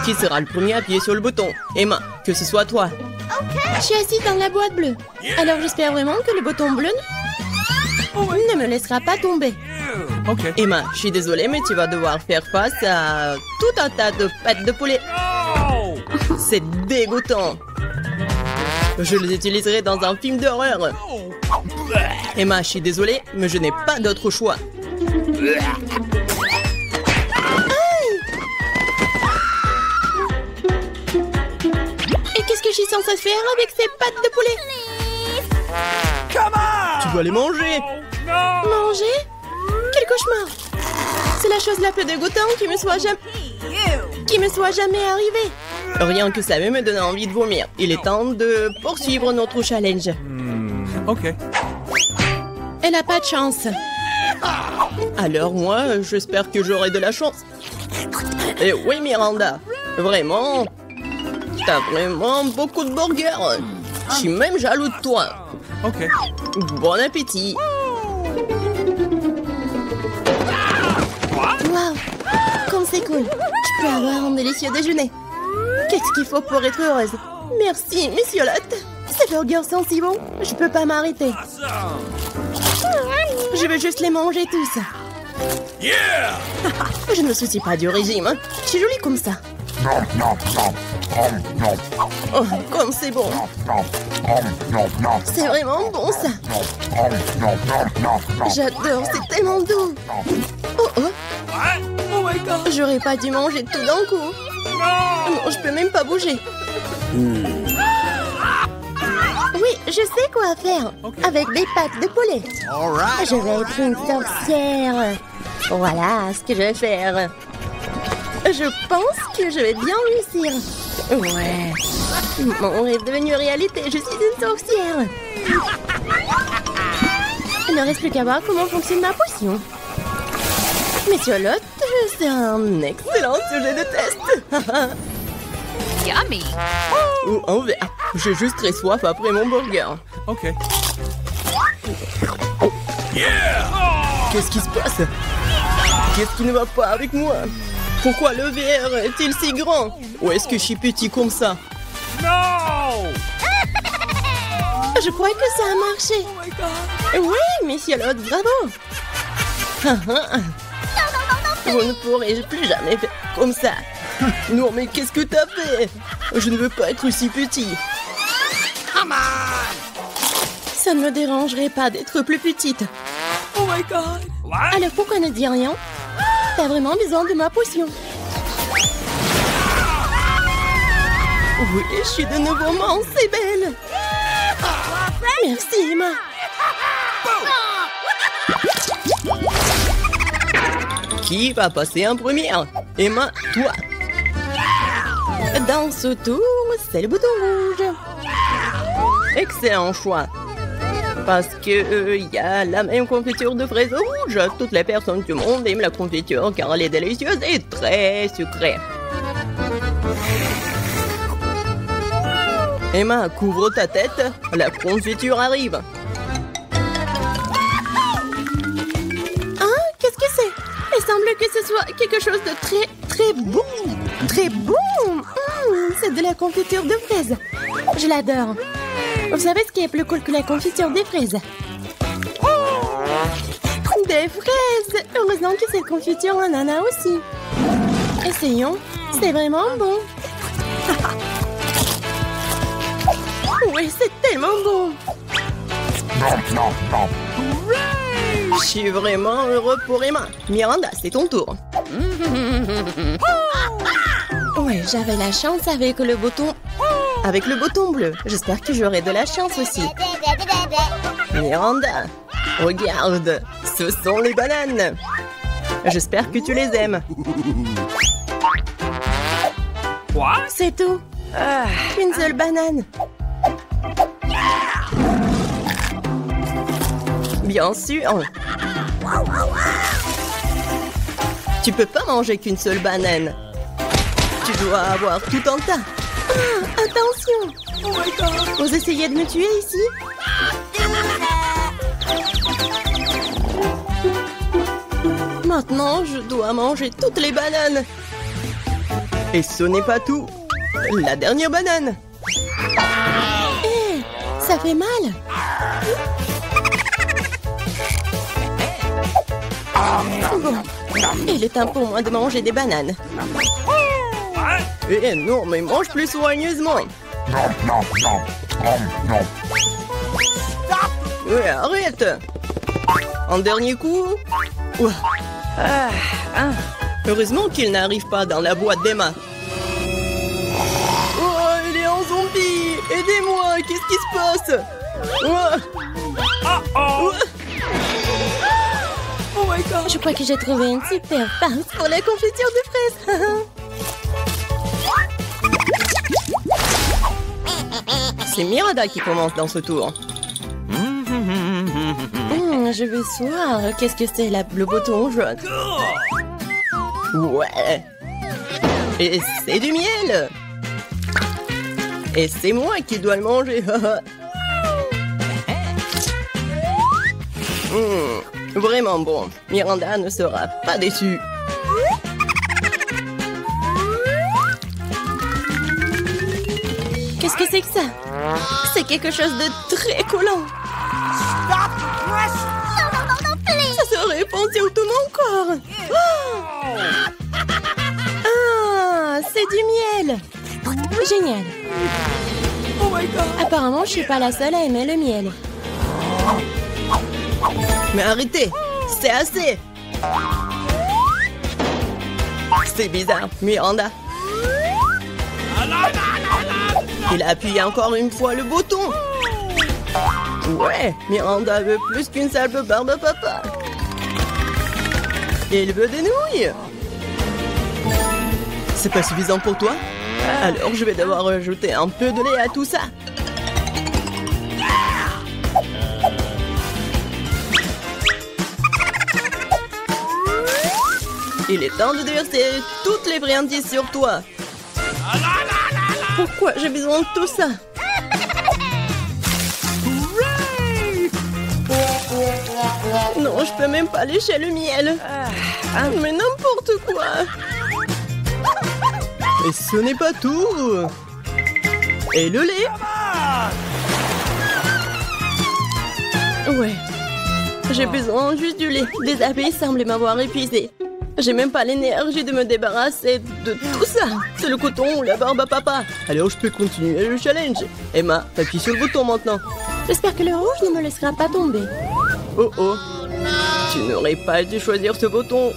Qui sera le premier à appuyer sur le bouton? Emma, que ce soit toi. Je suis assise dans la boîte bleue. Alors j'espère vraiment que le bouton bleu ne me laissera pas tomber. Emma, je suis désolée, mais tu vas devoir faire face à tout un tas de pattes de poulet. C'est dégoûtant. Je les utiliserai dans un film d'horreur. Emma, je suis désolée, mais je n'ai pas d'autre choix. Et qu'est-ce que je suis censée faire avec ces pattes de poulet? Tu dois les manger. Manger? Quel cauchemar! C'est la chose la plus dégoûtante qui me soit jamais arrivée. Rien que ça me donne envie de vomir. Il est temps de poursuivre notre challenge. Ok. Elle a pas de chance. Alors moi, j'espère que j'aurai de la chance. Et oui, Miranda, vraiment, t'as vraiment beaucoup de burgers. Je suis même jaloux de toi. Ok. Bon appétit. Waouh! Comme c'est cool. Je peux avoir un délicieux déjeuner. Qu'est-ce qu'il faut pour être heureuse? Merci, Monsieur Lot. Ces burgers sont si bons, je peux pas m'arrêter. Je veux juste les manger tous. Je ne me soucie pas du régime. Je suis jolie comme ça. Oh, comme c'est bon. C'est vraiment bon ça. J'adore, c'est tellement doux. Oh oh. J'aurais pas dû manger tout d'un coup. Non, je peux même pas bouger. Oui, je sais quoi faire. Avec des pattes de poulet. Je vais être une sorcière. Voilà ce que je vais faire. Je pense que je vais bien réussir. Ouais. Mon rêve est devenu réalité. Je suis une sorcière. Il ne reste plus qu'à voir comment fonctionne ma potion. Monsieur Lot, c'est un excellent sujet de test. Yummy! Ou un verre. J'ai juste très soif après mon burger. Ok. Qu'est-ce qui se passe? Qu'est-ce qui ne va pas avec moi? Pourquoi le verre est-il si grand? Ou est-ce que je suis petit comme ça? Je crois que ça a marché. Oui, Monsieur Lot, bravo. Vous ne pourrez plus jamais faire comme ça. Non, mais qu'est-ce que t'as fait? Je ne veux pas être si petit. Ça ne me dérangerait pas d'être plus petite. Alors pourquoi ne dis rien? T'as vraiment besoin de ma potion. Oui, je suis de nouveau mince et belle. Merci, Emma. Qui va passer en première? Emma, toi. Dans ce tour, c'est le bouton rouge. Excellent choix. Parce que y a la même confiture de fraises rouges. Toutes les personnes du monde aiment la confiture car elle est délicieuse et très sucrée. Emma, couvre ta tête. La confiture arrive. Hein? Qu'est-ce que c'est? Il semble que ce soit quelque chose de très, très bon. Très bon. C'est de la confiture de fraises. Je l'adore. Vous savez ce qui est plus cool que la confiture des fraises? Des fraises! Heureusement que cette confiture en en a aussi. Essayons. C'est vraiment bon. Oui, c'est tellement bon. Je suis vraiment heureux pour Emma. Miranda, c'est ton tour. Ouais, j'avais la chance avec le bouton... Avec le bouton bleu. J'espère que j'aurai de la chance aussi. Miranda, regarde. Ce sont les bananes. J'espère que tu les aimes. C'est tout. Une seule banane. Bien sûr. Tu peux pas manger qu'une seule banane. Tu dois avoir tout un tas. Attention. Vous essayez de me tuer ici? Maintenant, je dois manger toutes les bananes. Et ce n'est pas tout. La dernière banane. Hé, ça fait mal. Bon, il est temps pour moi de manger des bananes. Eh non, mais mange plus soigneusement. Ouais, arrête. Un dernier coup. Ouah. Heureusement qu'il n'arrive pas dans la boîte d'Emma. Oh, il est en zombie. Aidez-moi, qu'est-ce qui se passe? Ouah. Ouah. Oh my god. Je crois que j'ai trouvé une super farce pour la confiture de fraises. C'est Miranda qui commence dans ce tour. Je vais voir. Qu'est-ce que c'est le bouton jaune? Ouais. Et c'est du miel. Et c'est moi qui dois le manger. Vraiment bon. Miranda ne sera pas déçue. Qu'est-ce que c'est que ça? C'est quelque chose de très collant. Ça se répand sur tout mon corps. Ah, c'est du miel. Génial. Oh my god. Apparemment, je suis pas la seule à aimer le miel. Mais arrêtez. C'est assez. C'est bizarre, Miranda. Il a appuyé encore une fois le bouton. Ouais, Miranda veut plus qu'une simple barbe à papa. Il veut des nouilles. C'est pas suffisant pour toi? Alors je vais devoir rajouter un peu de lait à tout ça. Il est temps de déverser toutes les friandises sur toi. Pourquoi j'ai besoin de tout ça? Non, je peux même pas lécher le miel. Mais n'importe quoi. Et ce n'est pas tout. Et le lait? Ouais. J'ai besoin juste du lait. Des abeilles semblent m'avoir épuisé. J'ai même pas l'énergie de me débarrasser de tout ça. C'est le coton ou la barbe à papa. Alors je peux continuer le challenge. Emma, appuie sur le bouton maintenant. J'espère que le rouge ne me laissera pas tomber. Oh oh. Tu n'aurais pas dû choisir ce bouton.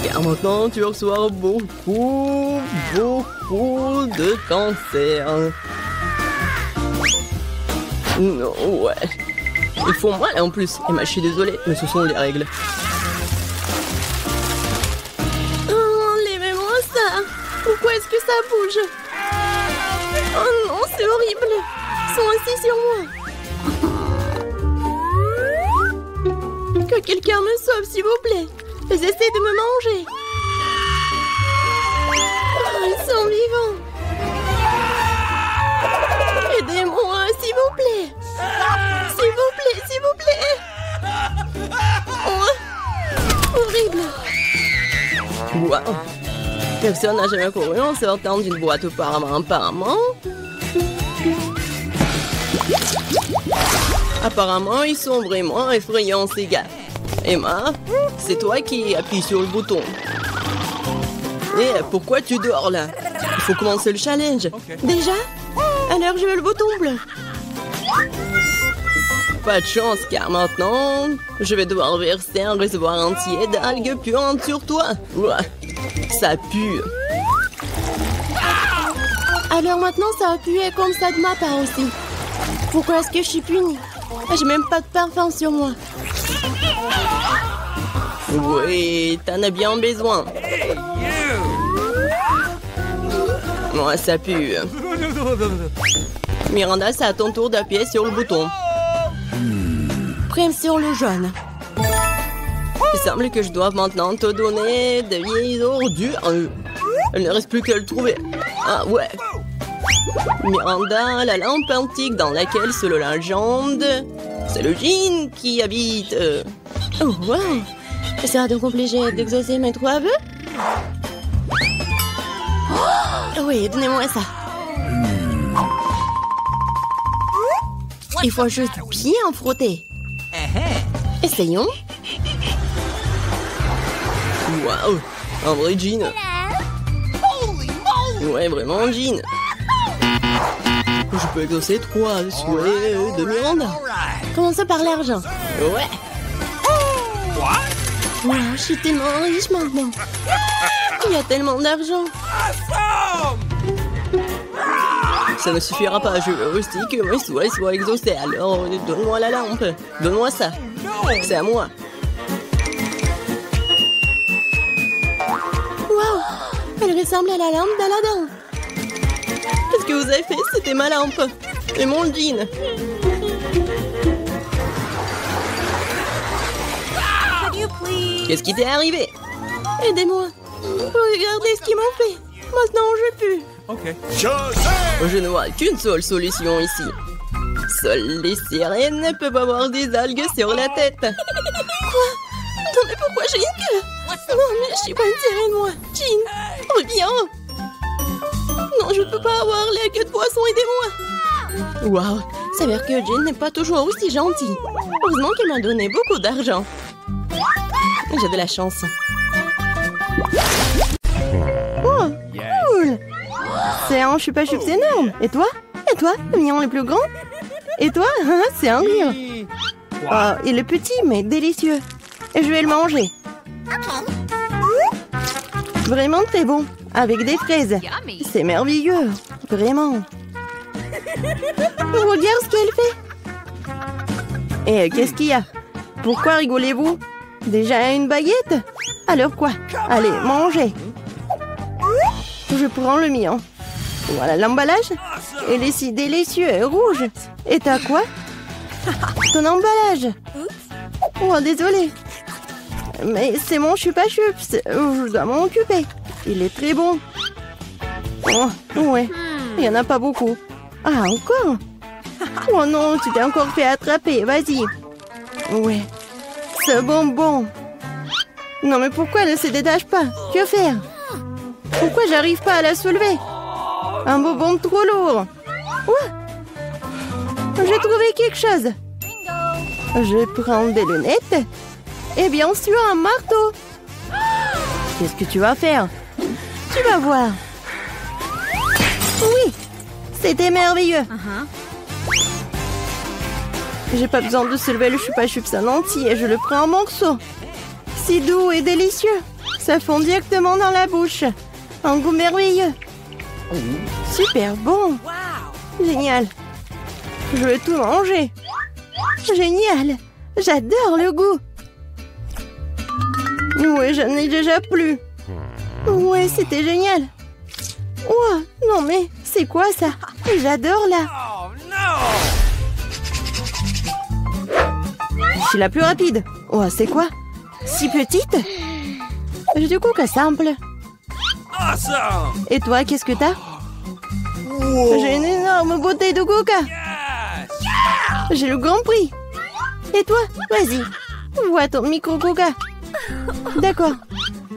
Car maintenant tu vas recevoir beaucoup de cancer. Non, ouais. Ils font mal en plus. Emma, je suis désolée, mais ce sont les règles. Pourquoi est-ce que ça bouge? Oh non, c'est horrible. Ils sont assis sur moi. Que quelqu'un me sauve, s'il vous plaît. Ils essaient de me manger. Oh, ils sont vivants. Aidez-moi, s'il vous plaît. S'il vous plaît, s'il vous plaît. Oh, horrible. Wow. Personne n'a jamais couru en sortant d'une boîte apparemment. Apparemment, ils sont vraiment effrayants, ces gars. Emma, c'est toi qui appuies sur le bouton. Et pourquoi tu dors là? Il faut commencer le challenge. Okay. Déjà? Alors je veux le bouton bleu. Pas de chance, car maintenant, je vais devoir verser un réservoir entier d'algues puantes sur toi. Ouah. Ça pue. Alors maintenant, ça va puer comme ça de ma part aussi. Pourquoi est-ce que je suis punie? J'ai même pas de parfum sur moi. Oui, t'en as bien besoin. Moi, ça pue. Miranda, c'est à ton tour d'appuyer sur le bouton. Prime sur le jaune. Il semble que je doive maintenant te donner de vieilles ordures. Il ne reste plus qu'à le trouver. Ah ouais. Miranda, la lampe antique dans laquelle, selon la légende, c'est le djinn qui habite. Oh wow. Ça sera donc obligé d'exaucer mes 3 vœux? Oh, Oui, donnez-moi ça. Il faut juste bien frotter. Essayons. Waouh, un vrai jean. Ouais, vraiment un jean. Je peux exaucer 3 souhaits de Miranda. Commençons par l'argent. Ouais. Wow, je suis tellement riche maintenant. Il y a tellement d'argent. Ça ne suffira pas, je veux aussi que mes souhaits soient exaucés. Alors, donne-moi la lampe. Donne-moi ça. C'est à moi. Wow, elle ressemble à la lampe d'Aladin. Qu'est-ce que vous avez fait? C'était ma lampe. Et mon jean. Qu'est-ce qui t'est arrivé? Aidez-moi. Regardez ce qu'ils m'ont fait. Maintenant, je pue. Okay. Je ne vois qu'une seule solution ici. Seules les sirènes peuvent avoir des algues sur la tête. Quoi? Non, mais pourquoi j'ai une queue? Non, mais je suis pas une sirène, moi. Jean, reviens. Non, je peux pas avoir la queue de poisson, aidez-moi. Waouh, ça veut dire que Jean n'est pas toujours aussi gentille. Heureusement qu'elle m'a donné beaucoup d'argent. J'ai de la chance. Oh, cool. C'est un chupa-chups énorme. Et toi? Et toi? Le mignon le plus grand? Et toi? C'est un rire. Oh, il est petit, mais délicieux. Et je vais le manger. Vraiment très bon. Avec des fraises. C'est merveilleux. Vraiment. Regarde ce qu'elle fait. Et qu'est-ce qu'il y a? Pourquoi rigolez-vous? Déjà une baguette? Alors quoi? Allez, mangez. Je prends le mien. Voilà l'emballage. Il est si délicieux et rouge. Et t'as quoi? Ton emballage. Oh, désolé. Mais c'est mon chupa-chups. Je dois m'en occuper. Il est très bon. Oh, ouais. Il n'y en a pas beaucoup. Ah, encore? Oh non, tu t'es encore fait attraper. Vas-y. Ouais. Ce bonbon. Non, mais pourquoi elle ne se détache pas? Que faire? Pourquoi j'arrive pas à la soulever? Un bonbon trop lourd. Ouais. J'ai trouvé quelque chose. Je prends des lunettes. Et bien sûr, un marteau. Qu'est-ce que tu vas faire? Tu vas voir. Oui, c'était merveilleux. J'ai pas besoin de soulever le chupa-chups en entier. Je le prends en morceaux. Si doux et délicieux. Ça fond directement dans la bouche. Un goût merveilleux. Super bon. Génial. Je veux tout manger. Génial. J'adore le goût. Oui, j'en ai déjà plus. Ouais, c'était génial. Ouah, non mais, c'est quoi ça? J'adore là. Je suis la plus rapide. Oh, c'est quoi? Si petite? J'ai du coca simple. Et toi, qu'est-ce que t'as? J'ai une énorme bouteille de coca. J'ai le grand prix. Et toi? Vas-y. Vois ton micro coca. D'accord.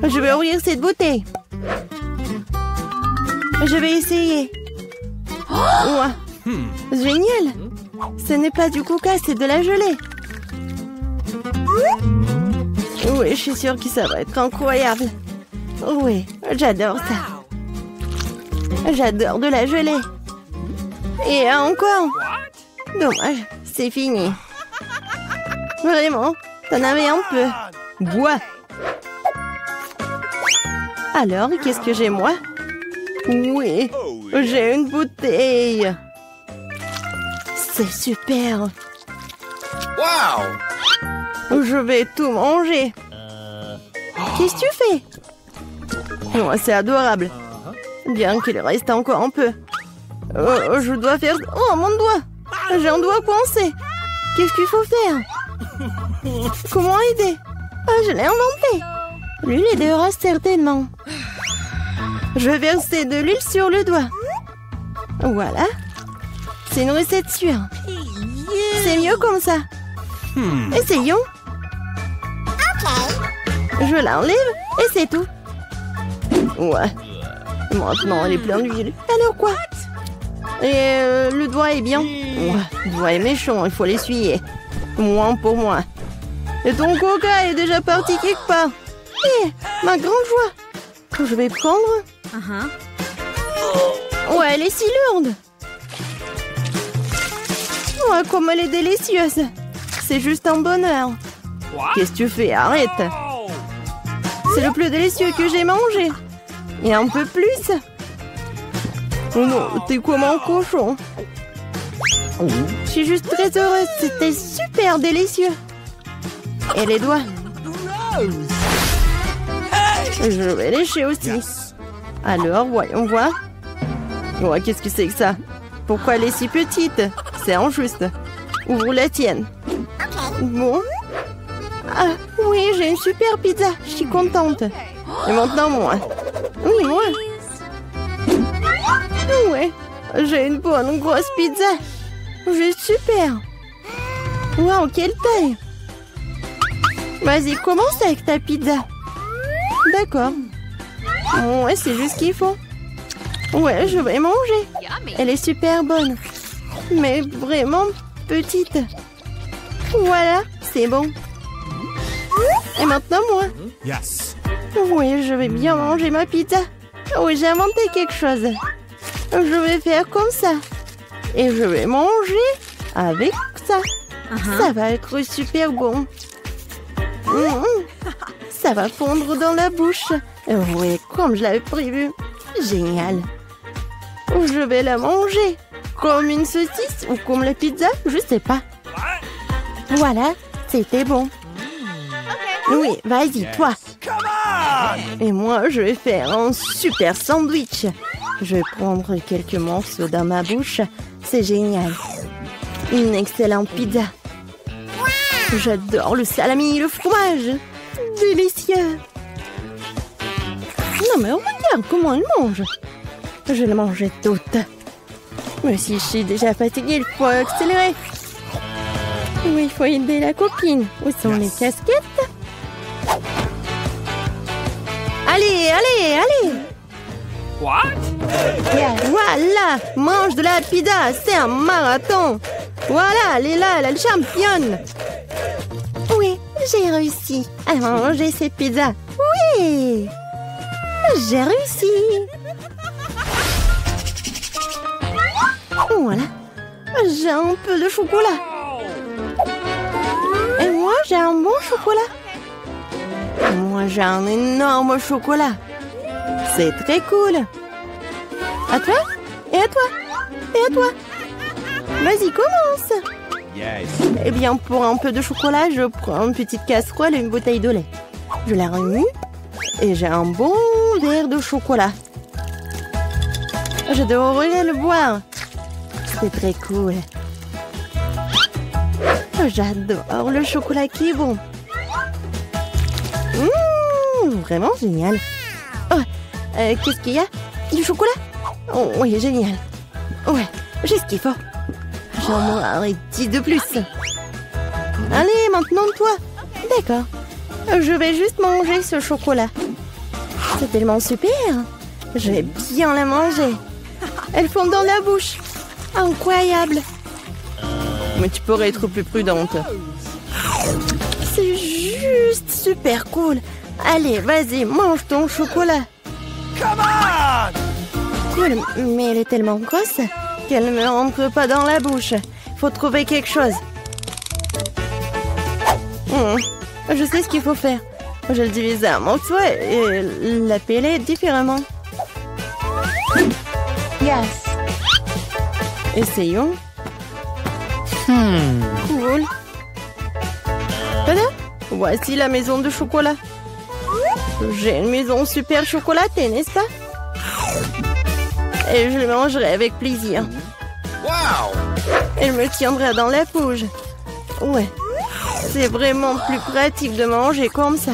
Je vais ouvrir cette bouteille. Je vais essayer. Ouah. Génial. Ce n'est pas du coca, c'est de la gelée. Oui, je suis sûre que ça va être incroyable. Oui, j'adore ça. J'adore de la gelée. Et encore. Dommage, c'est fini. Vraiment, t'en avais un peu. Bois. Alors, qu'est-ce que j'ai moi? Oui, j'ai une bouteille. C'est super. Wow! Je vais tout manger. Qu'est-ce que tu fais? Oh, c'est adorable. Bien qu'il reste encore un peu. Je dois faire... Oh, mon doigt! J'ai un doigt coincé. Qu'est-ce qu'il faut faire? Comment aider? Ah, je l'ai inventé. L'huile aidera certainement. Je vais verser de l'huile sur le doigt. Voilà. C'est une recette sûre. C'est mieux comme ça. Essayons. Je l'enlève et c'est tout. Ouais. Maintenant, elle est pleine d'huile. Alors quoi? Et le doigt est bien. Ouais, le doigt est méchant, il faut l'essuyer. Moins pour moi. Et ton coca est déjà parti quelque part. Hé, ma grande joie. Que je vais prendre. Ouais, elle est si lourde. Ouais, comme elle est délicieuse. C'est juste un bonheur. Qu'est-ce que tu fais? Arrête. C'est le plus délicieux que j'ai mangé. Et un peu plus. Oh non, t'es comme un cochon. Je suis juste très heureuse. C'était super délicieux. Et les doigts? Je vais lécher aussi. Alors, voyons voir. Ouais, qu'est-ce que c'est que ça? Pourquoi elle est si petite? C'est injuste. Ouvre la tienne. Bon. Ah, oui, j'ai une super pizza. Je suis contente. Et maintenant, moi. Oui, moi. Ouais, j'ai une bonne grosse pizza. Juste super. Waouh, quelle taille. Vas-y, commence avec ta pizza. D'accord. Ouais, c'est juste ce qu'il faut. Ouais, je vais manger. Elle est super bonne. Mais vraiment petite. Voilà, c'est bon. Et maintenant, moi. Yes. Oui, je vais bien manger ma pizza. Oui, j'ai inventé quelque chose. Je vais faire comme ça. Et je vais manger avec ça. Ça va être super bon. Ça va fondre dans la bouche. Oui, comme je l'avais prévu. Génial. Je vais la manger. Comme une saucisse ou comme la pizza, je sais pas. Voilà, c'était bon. Oui, vas-y, toi. Et moi, je vais faire un super sandwich. Je vais prendre quelques morceaux dans ma bouche. C'est génial. Une excellente pizza. J'adore le salami et le fromage. Délicieux. Non mais regarde comment elle mange. Je la mangeais toute. Mais si je suis déjà fatiguée, il faut accélérer. Oui, il faut aider la copine. Où sont les casquettes? Allez, allez, allez. What? Voilà, mange de la pizza, c'est un marathon. Voilà, elle est là, elle est championne. Oui, j'ai réussi à manger cette pizza. Oui, j'ai réussi. Voilà, j'ai un peu de chocolat. Et moi, j'ai un bon chocolat. Moi, j'ai un énorme chocolat. C'est très cool. À toi? Et à toi? Et à toi? Vas-y, commence. Yes. Eh bien, pour un peu de chocolat, je prends une petite casserole et une bouteille de lait. Je la remue et j'ai un bon verre de chocolat. Je devrais le boire. C'est très cool. J'adore le chocolat qui est bon. Vraiment génial. Oh, qu'est-ce qu'il y a? Du chocolat? Oh, oui, génial. Ouais, j'ai ce qu'il faut. J'en mangerai 10 de plus. Allez, maintenant toi. D'accord. Je vais juste manger ce chocolat. C'est tellement super. Je vais bien la manger. Elle fond dans la bouche. Incroyable. Mais tu pourrais être plus prudente. C'est juste super cool. Allez, vas-y, mange ton chocolat. Come on! Cool, mais elle est tellement grosse qu'elle ne me rentre pas dans la bouche. Faut trouver quelque chose. Je sais ce qu'il faut faire. Je le divise en morceaux et la peler différemment. Yes. Essayons. Cool. Voilà. Voici la maison de chocolat. J'ai une maison super chocolatée, n'est-ce pas? Et je le mangerai avec plaisir. Wow! Elle me tiendra dans la bouche. Ouais. C'est vraiment plus pratique de manger comme ça.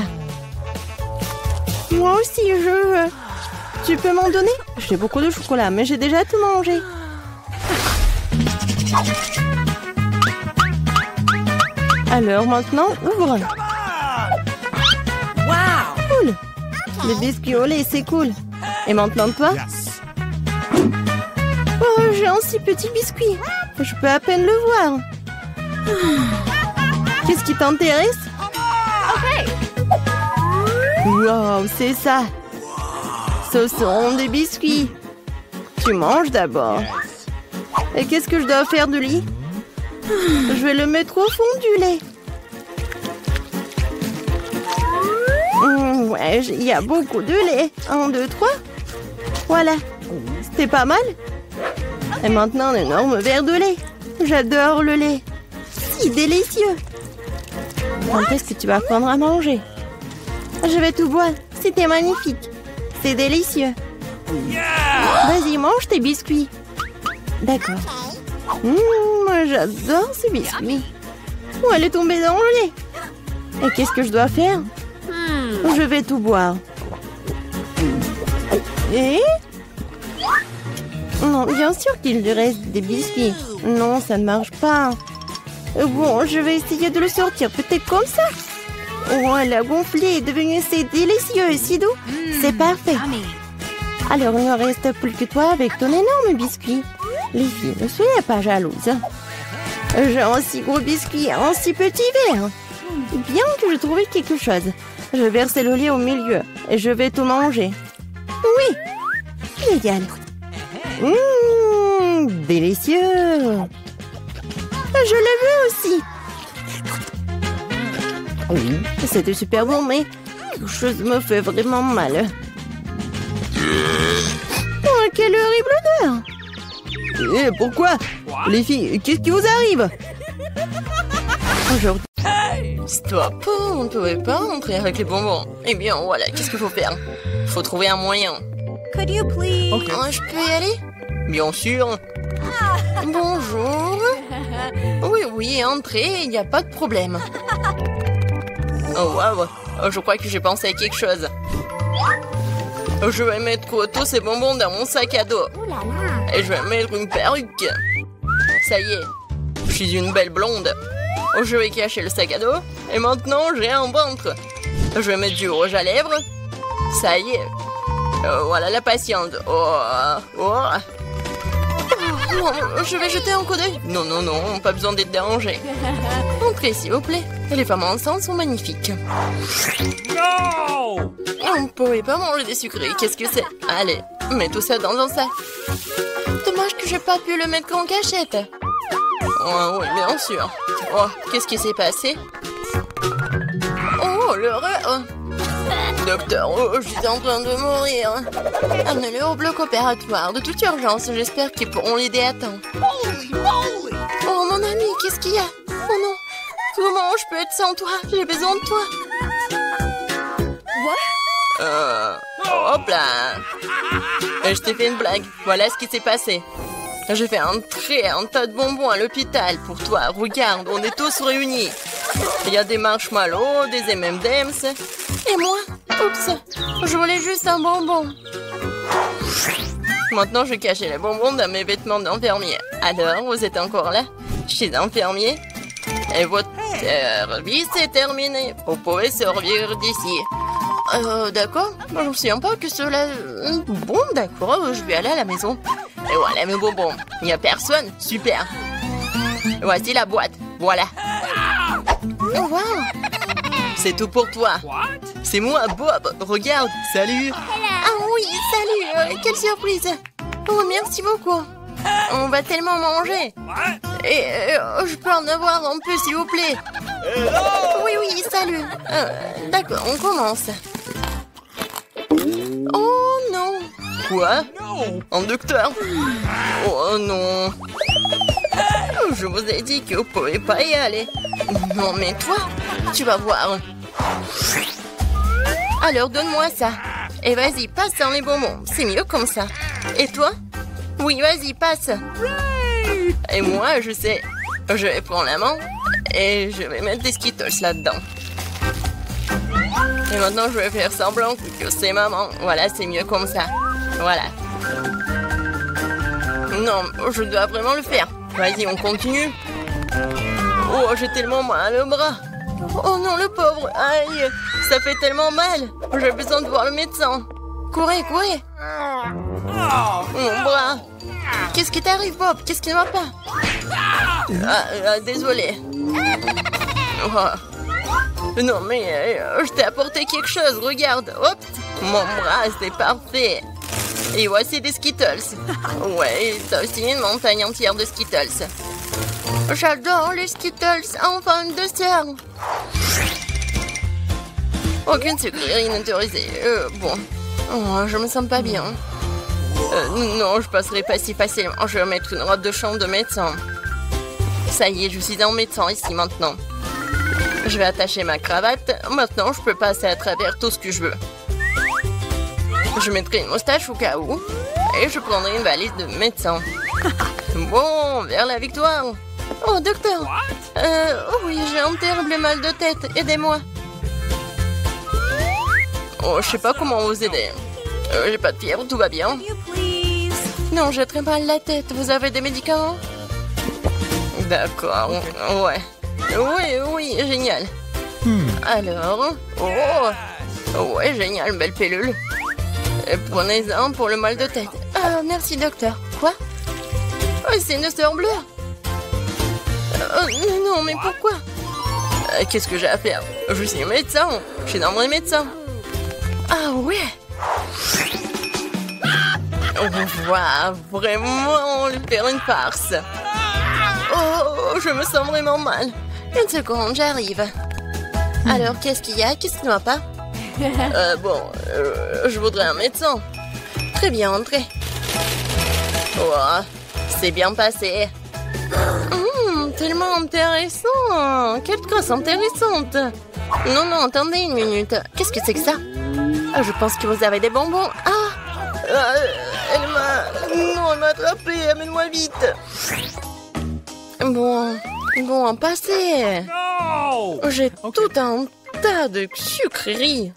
Moi aussi, je veux. Tu peux m'en donner? J'ai beaucoup de chocolat, mais j'ai déjà tout mangé. Alors maintenant, ouvre. Cool. Le biscuit au lait, c'est cool. Et maintenant toi? Yes. Oh, j'ai un si petit biscuit. Je peux à peine le voir. Qu'est-ce qui t'intéresse? Wow, c'est ça. Ce sont des biscuits. Tu manges d'abord. Et qu'est-ce que je dois faire de lui? Je vais le mettre au fond du lait. Ouais, il y a beaucoup de lait. 1, 2, 3. Voilà. C'était pas mal. Et maintenant, un énorme verre de lait. J'adore le lait. Si délicieux. Quand est-ce que tu vas prendre à manger? Je vais tout boire. C'était magnifique. C'est délicieux. Vas-y, mange tes biscuits. D'accord. J'adore ces biscuits. Oh, elle est tombée dans le lait. Et qu'est-ce que je dois faire? Je vais tout boire. Et... Non, bien sûr qu'il lui reste des biscuits. Non, ça ne marche pas. Bon, je vais essayer de le sortir. Peut-être comme ça. Oh, elle a gonflé et devenu si délicieux et si doux. C'est parfait. Alors, il ne reste plus que toi avec ton énorme biscuit. Les filles, ne soyez pas jalouses. J'ai un si gros biscuit, un si petit verre. Bien que je trouvais quelque chose. Je vais verser le lait au milieu et je vais tout manger. Oui, génial. Délicieux. Je l'ai vu aussi. Oui, c'était super bon, mais quelque chose me fait vraiment mal. Oh, quelle horrible odeur! Et pourquoi? Les filles, qu'est-ce qui vous arrive? Aujourd'hui. Stop, on ne pouvait pas entrer avec les bonbons. Eh bien, voilà, qu'est-ce qu'il faut faire? Il faut trouver un moyen. Could you please? Okay. Je peux y aller? Bien sûr. Bonjour. Oui, entrez, il n'y a pas de problème. Oh, waouh, je crois que j'ai pensé à quelque chose. Je vais mettre tous ces bonbons dans mon sac à dos. Et je vais mettre une perruque. Ça y est, je suis une belle blonde. Je vais cacher le sac à dos. Et maintenant, j'ai un ventre. Je vais mettre du rouge à lèvres. Ça y est. Voilà la patiente. Non, je vais jeter un coup d'œil. Non, pas besoin d'être dérangé. Entrez, s'il vous plaît. Les femmes enceintes sont magnifiques. No! On ne pouvait pas manger des sucreries. Qu'est-ce que c'est? Allez, mets tout ça dans un sac. Dommage que j'ai pas pu le mettre en cachette. Oh, oui, bien sûr. Oh, qu'est-ce qui s'est passé? Oh, l'horreur! Docteur, je suis en train de mourir. Amenez-le au bloc opératoire de toute urgence. J'espère qu'ils pourront l'aider à temps. Oh, mon ami, qu'est-ce qu'il y a? Oh non! Comment je peux être sans toi? J'ai besoin de toi. Hop là. Je t'ai fait une blague. Voilà ce qui s'est passé. J'ai fait un tas de bonbons à l'hôpital pour toi. Regarde, on est tous réunis. Il y a des marshmallows, des M&M's. Et moi? Oups, je voulais juste un bonbon. Maintenant, je cachais les bonbons dans mes vêtements d'infirmier. Alors, vous êtes encore là? Je suis infirmier. Et votre service est terminé. Vous pouvez sortir d'ici. D'accord. Je ne me souviens pas que cela... Bon, d'accord, je vais aller à la maison. Et voilà mes bonbons. Il n'y a personne. Super. Voici la boîte. Voilà. Oh, wow. C'est tout pour toi. C'est moi, Bob. Regarde. Salut. Ah oui, salut. Quelle surprise. Oh, merci beaucoup. On va tellement manger. Et je peux en avoir un peu, s'il vous plaît. Oui, salut. D'accord, on commence. Oh non. Quoi? Un docteur? Oh non. Je vous ai dit que vous ne pouvez pas y aller. Non, mais toi, tu vas voir. Alors, donne-moi ça. Et vas-y, passe dans les bonbons. C'est mieux comme ça. Et toi? Oui, vas-y, passe. Et moi, je sais. Je vais prendre la main et je vais mettre des Skittles là-dedans. Et maintenant, je vais faire semblant que c'est maman. Voilà, c'est mieux comme ça. Voilà. Non, je dois vraiment le faire. Vas-y, on continue. Oh, j'ai tellement mal au bras. Oh non, le pauvre. Aïe, ça fait tellement mal. J'ai besoin de voir le médecin. Courez. Mon bras. Qu'est-ce qui t'arrive, Bob? Qu'est-ce qui ne va pas? Désolé. Oh. Non, mais je t'ai apporté quelque chose, regarde. Hop, mon bras, c'est parfait. Et voici des Skittles. Ouais, t'as aussi une montagne entière de Skittles. J'adore les Skittles, enfin une dessert. Aucune sucrerie inautorisée. Bon, je me sens pas bien. Non, je passerai pas si facilement. Je vais mettre une robe de chambre de médecin. Ça y est, je suis en médecin ici maintenant. Je vais attacher ma cravate. Maintenant, je peux passer à travers tout ce que je veux. Je mettrai une moustache au cas où. Et je prendrai une valise de médecin. Bon, vers la victoire. Oh, docteur. Oui, j'ai un terrible mal de tête. Aidez-moi. Oh, je sais pas comment vous aider. J'ai pas de fièvre, tout va bien. Non, j'ai très mal la tête. Vous avez des médicaments? D'accord, ouais. Oui, génial. Alors, ouais, génial, belle pilule. Prenez-en pour le mal de tête. Ah, merci, docteur. Quoi? Oh, c'est une sœur bleue. Non, mais pourquoi? Qu'est-ce que j'ai à faire? Je suis médecin. Je suis dans mon médecin. Ah, ouais. On va vraiment lui faire une farce. Oh, je me sens vraiment mal. Une seconde, j'arrive. Alors, qu'est-ce qu'il y a? Qu'est-ce qui ne va pas? Je voudrais un médecin. Très bien, entrez. Oh, c'est bien passé. Tellement intéressant. Quelle trace intéressante. Non, attendez une minute. Qu'est-ce que c'est que ça? Je pense que vous avez des bonbons. Elle m'a attrapé. Amène-moi vite. Bon, passez. J'ai tout un tas de sucreries.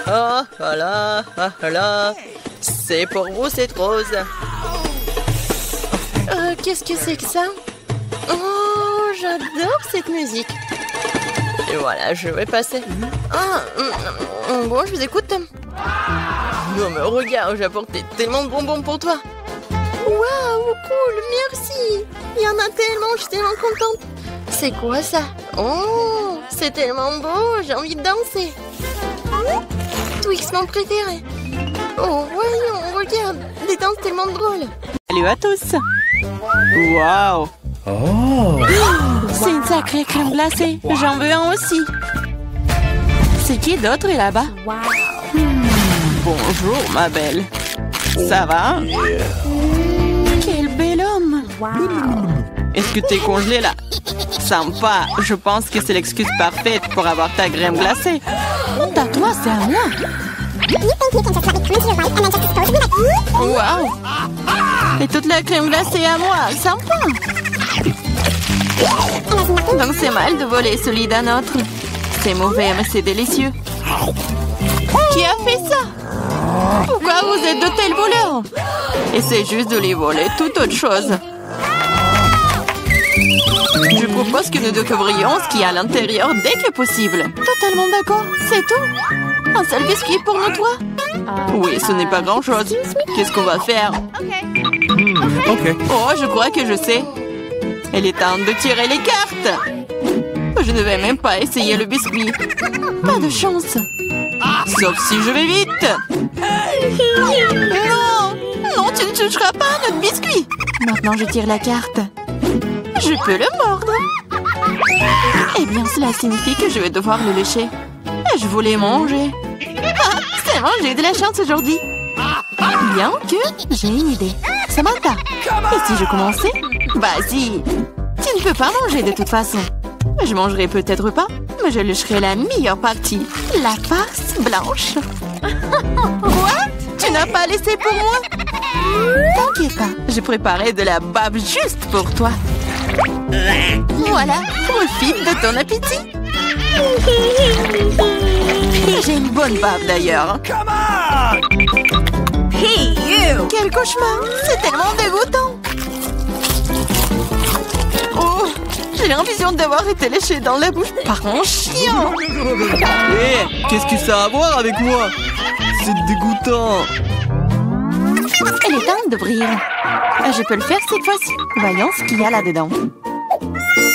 Ah là. C'est pour vous, cette rose. Qu'est-ce que c'est que ça? Oh, j'adore cette musique. Et voilà, je vais passer. Bon, je vous écoute. Non, mais regarde, j'ai apporté tellement de bonbons pour toi. Waouh, cool, merci. Il y en a tellement, je suis tellement contente. C'est quoi ça? Oh, c'est tellement beau, j'ai envie de danser. Twix, mon préféré. Oh, voyons, regarde, des danses tellement drôles. Salut à tous. Waouh. Oh. C'est une sacrée crème glacée. J'en veux un aussi. C'est qui d'autre est là-bas? Bonjour, ma belle. Ça va? Quel bel homme. Est-ce que t'es congelé là? Sympa. Je pense que c'est l'excuse parfaite pour avoir ta crème glacée. À toi, c'est à moi. Waouh. Et toute la crème glacée à moi. Sympa. Donc c'est mal de voler celui d'un autre. C'est mauvais, mais c'est délicieux. Qui a fait ça? Pourquoi vous êtes de tels voleurs? Essayez juste de les voler, toute autre chose. Je propose que nous découvrions ce qu'il y a à l'intérieur dès que possible. Totalement d'accord, c'est tout. Un seul biscuit pour nous trois? Oui, ce n'est pas grand-chose. Qu'est-ce qu'on va faire? Ok. Oh, je crois que je sais. Il est temps de tirer les cartes. Je ne vais même pas essayer le biscuit. Pas de chance. Sauf si je vais vite. Non, tu ne toucheras pas à notre biscuit. Maintenant, je tire la carte. Je peux le mordre. Eh bien, cela signifie que je vais devoir le lécher. Je voulais manger. C'est bon, j'ai eu de la chance aujourd'hui. Bien que j'ai une idée. Samantha, et si je commençais? Vas-y. Tu ne peux pas manger de toute façon. Je mangerai peut-être pas, mais je lécherai la meilleure partie. La farce blanche. Quoi? Tu n'as pas laissé pour moi? T'inquiète pas, j'ai préparé de la bave juste pour toi. Voilà, profite de ton appétit. J'ai une bonne bave d'ailleurs. Hey, you! Quel cauchemar! C'est tellement dégoûtant! Oh! J'ai l'impression d'avoir été léchée dans la bouche par un chien! Hé, qu'est-ce que ça a à voir avec moi? c'est dégoûtant. Il est temps d'ouvrir. Je peux le faire cette fois-ci. Voyons ce qu'il y a là-dedans.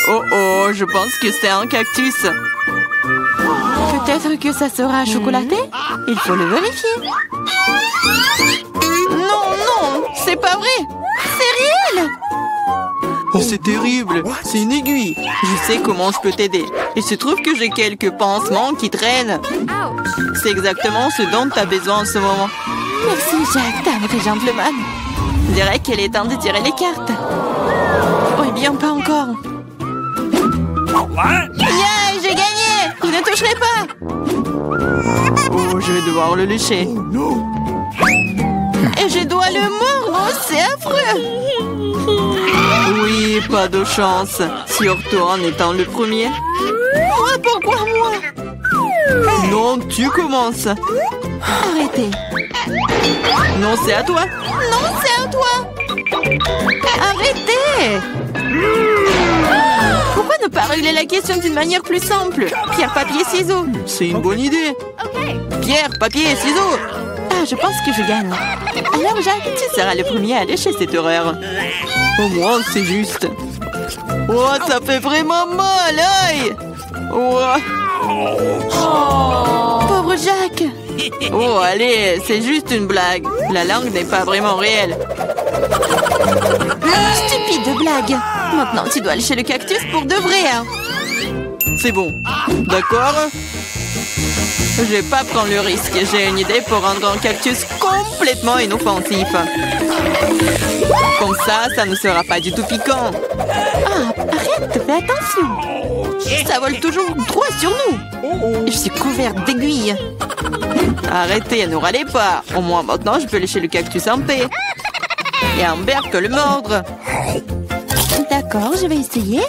Oh oh, je pense que c'est un cactus. Peut-être que ça sera chocolaté? Il faut le vérifier. Non, non, c'est pas vrai. C'est réel. Oh, c'est terrible. C'est une aiguille. Je sais comment je peux t'aider. Il se trouve que j'ai quelques pansements qui traînent. C'est exactement ce dont tu as besoin en ce moment. Merci, Jack, t'es un gentleman. Je dirais qu'il est temps de tirer les cartes. Oh, eh bien, pas encore. Yeah, j'ai gagné. Je ne toucherai pas. Oh, je vais devoir le lécher. Et je dois le mordre. Oh, c'est affreux. Oui, pas de chance. Surtout en étant le premier. Moi, pourquoi moi? Non, tu commences. Arrêtez. Non, c'est à toi. Non, c'est à toi. Arrêtez. Pourquoi ne pas régler la question d'une manière plus simple? Pierre, papier, ciseaux. C'est une bonne idée. Pierre, papier, ciseaux. Ah, je pense que je gagne. Alors, Jacques, tu seras le premier à lécher cette horreur. Au moins, c'est juste. Oh, ça fait vraiment mal, aïe. Oh. Pauvre Jacques. Oh, allez, c'est juste une blague. La langue n'est pas vraiment réelle. Stupide blague. Maintenant, tu dois lécher le cactus pour de vrai. Hein. C'est bon. D'accord? Je vais pas prendre le risque. J'ai une idée pour rendre un cactus complètement inoffensif. Comme ça ne sera pas du tout piquant. Ah, arrête, fais attention. Ça vole toujours droit sur nous. Je suis couverte d'aiguilles. Arrêtez, ne râlez pas. Au moins maintenant, je peux lécher le cactus en paix. Et Amber peut le mordre. D'accord, je vais essayer.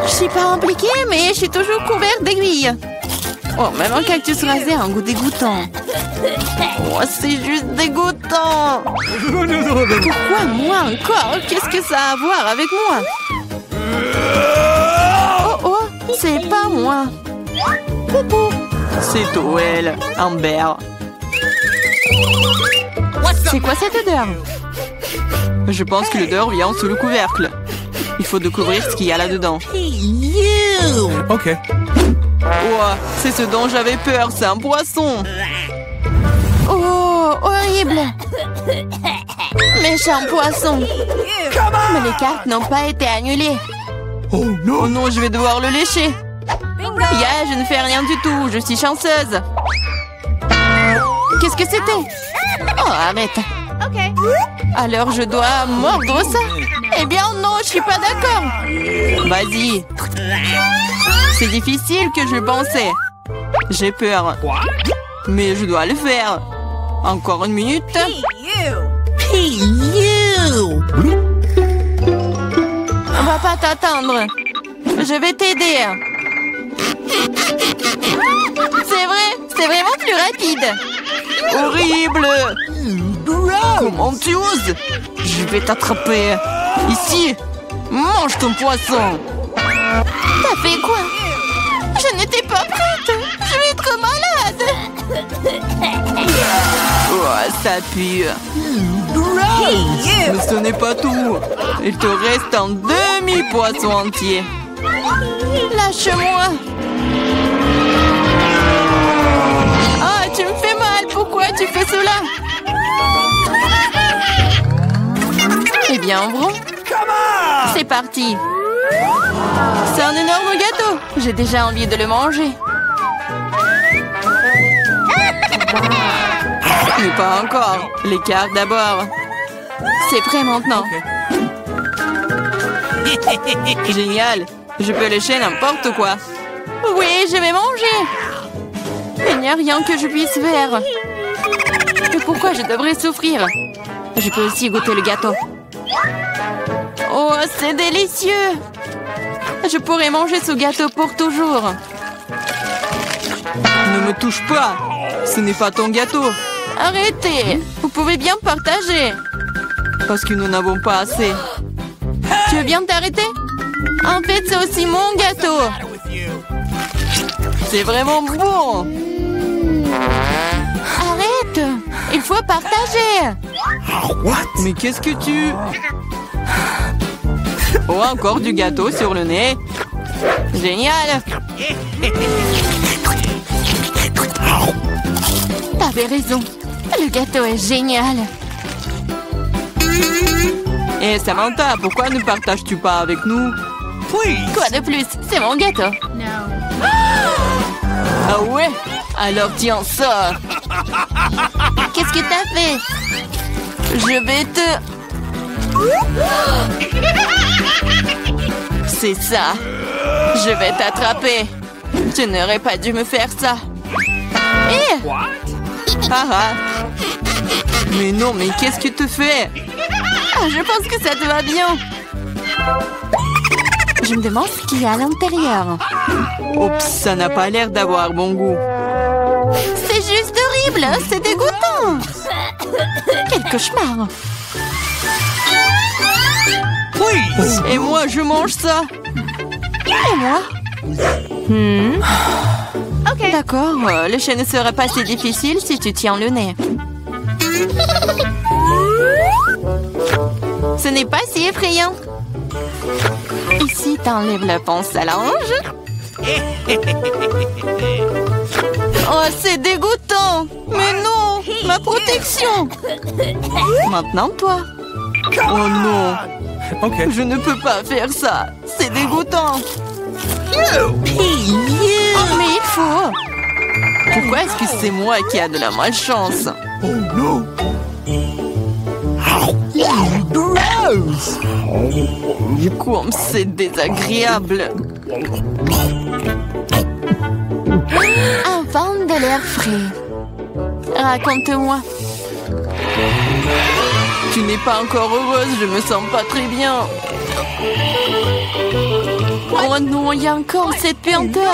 Je suis pas impliquée, mais je suis toujours couverte d'aiguilles. Oh, même un cactus rasé a un goût dégoûtant. Oh, c'est juste dégoûtant. Pourquoi moi encore? Qu'est-ce que ça a à voir avec moi? Oh, oh, c'est pas moi. C'est Toel, Amber. C'est quoi cette odeur? Je pense que l'odeur vient sous le couvercle. Il faut découvrir ce qu'il y a là-dedans. Ok. Oh, c'est ce dont j'avais peur, c'est un poisson. Oh, horrible. Méchant poisson. Mais les cartes n'ont pas été annulées. Oh non, je vais devoir le lécher. Yeah, je ne fais rien du tout, je suis chanceuse. Qu'est-ce que c'était? Oh, arrête. Alors je dois mordre ça? Eh bien non, je suis pas d'accord. Vas-y. C'est difficile que je pensais. J'ai peur. Mais je dois le faire. Encore une minute. On va pas t'attendre. Je vais t'aider. C'est vrai, c'est vraiment plus rapide. Horrible. Comment tu oses? Je vais t'attraper. Ici. Mange ton poisson. T'as fait quoi? Je n'étais pas prête. Je vais être malade. Oh, ça pue. Mais ce n'est pas tout. Il te reste un demi-poisson entier. Lâche-moi. Ah, tu me fais mal. Pourquoi tu fais cela? Eh bien, ouvrons. C'est parti. C'est un énorme gâteau. J'ai déjà envie de le manger. Mais pas encore. Les cartes d'abord. C'est prêt maintenant. Génial. Je peux lécher n'importe quoi. Oui, je vais manger. Il n'y a rien que je puisse faire. Mais pourquoi je devrais souffrir? Je peux aussi goûter le gâteau. Oh, c'est délicieux. Je pourrais manger ce gâteau pour toujours. Ne me touche pas. Ce n'est pas ton gâteau. Arrêtez. Vous pouvez bien partager. Parce que nous n'avons pas assez. Tu veux bien t'arrêter? En fait, c'est aussi mon gâteau. C'est vraiment bon. Il faut partager. What? Mais qu'est-ce que tu... Oh, encore du gâteau sur le nez. Génial. T'avais raison. Le gâteau est génial. Et Samantha, pourquoi ne partages-tu pas avec nous? Please. Quoi de plus? C'est mon gâteau. Ah ouais? Alors tiens ça. Qu'est-ce que t'as fait? Je vais te... C'est ça. Je vais t'attraper. Tu n'aurais pas dû me faire ça. Eh! Ah ah. Mais non, mais qu'est-ce que tu fais? Ah, je pense que ça te va bien. Je me demande ce qu'il y a à l'intérieur. Oups, ça n'a pas l'air d'avoir bon goût. C'est juste horrible, c'est dégoûtant. Quel cauchemar. Please. Et moi, je mange ça. Et moi? Ok. D'accord, le chien ne sera pas si difficile si tu tiens le nez. Ce n'est pas si effrayant. Ici, t'enlèves la pince à linge. Oh, c'est dégoûtant. Mais non, ma protection. Maintenant, toi. Oh non. OK. Je ne peux pas faire ça. C'est dégoûtant. Oh, mais il faut. Pourquoi est-ce que c'est moi qui a de la malchance? Oh no. Gross. Comme c'est désagréable. Un vent de l'air frais. Raconte-moi. Tu n'es pas encore heureuse, je me sens pas très bien. Oh non, il y a encore cette puanteur.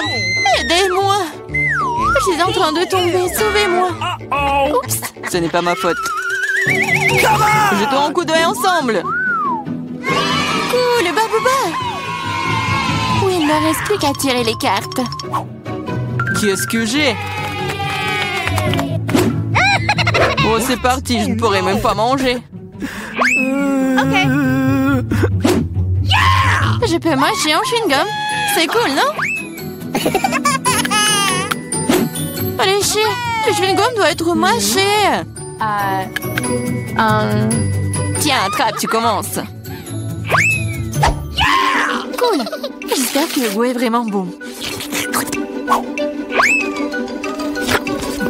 Aidez-moi. Je suis en train de tomber, sauvez-moi. Oups, ce n'est pas ma faute. Jetons un coup d'œil ensemble. Cool, babouba. Oui, il ne reste plus qu'à tirer les cartes. Qu'est-ce que j'ai? Oh, c'est parti, je ne pourrai même pas manger. Ok. Je peux mâcher un chewing-gum. C'est cool, non? Allez, chier. Le chewing-gum doit être mâché. Tiens, attrape, tu commences. Cool. J'espère que le goût est vraiment bon.